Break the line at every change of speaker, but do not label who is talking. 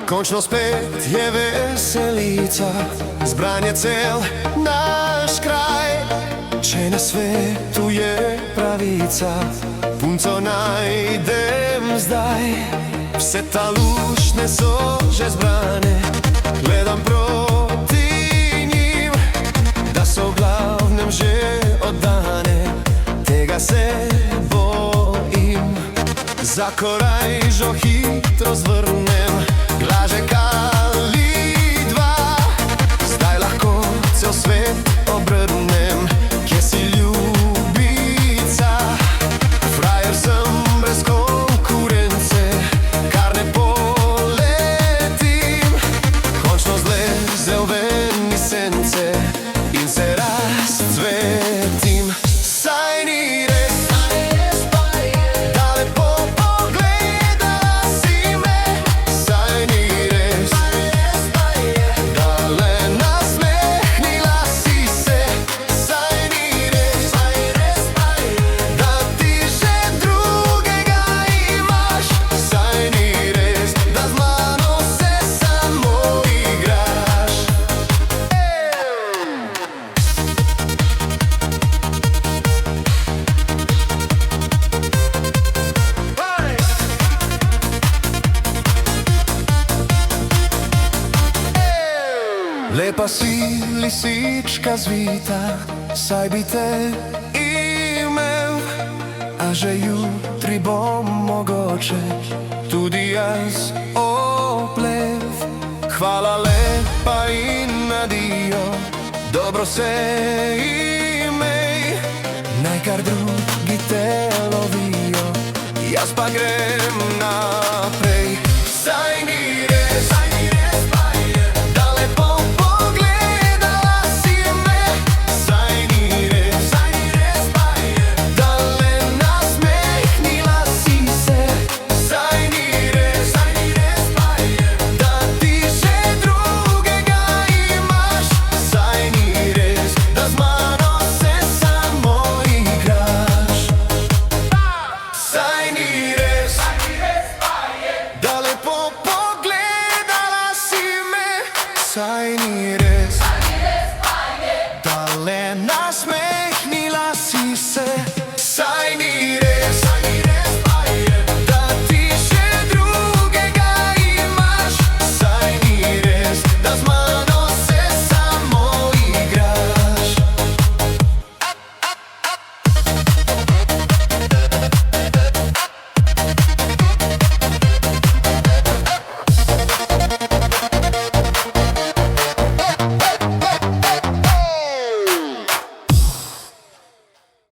Končno spet je veselica, zbran je cel naš kraj. Če na svetu je pravica, punco najdem zdaj. Vse ta luštne so že zbrane, gledam proti njim, da so v glavnem že oddane, tega se bojim. Za korajžo hitro zvrnem, glažek ali dva, zdaj lahko cel svet obrnem. Kje si ljubica? Frajer sem brez konkurence, kar ne poletim. Končno zlezel ven iz sence in se razcvetim. Saj ni res, da lepo pogledala si me. Saj ni res, da le nasmehnila si se. Saj ni res, da ti že drugega imaš. Saj ni res, da z mano se samo igraš. Lepa si, lisička zvita, saj bi te imel, a že jutri bom mogoče tudi jaz oplev. Hvala lepa in adijo, dobro se imej, naj kar drugi te lovijo, jaz pa grem naprej. Saj ni res, da lepo pogledala si me. Saj ni res, da le nasmehnila si se. Saj ni res, da ti že drugega imaš. Saj ni res, da z mano se samo igraš. Saj ni res, da lepo pogledala si me. Saj ni res.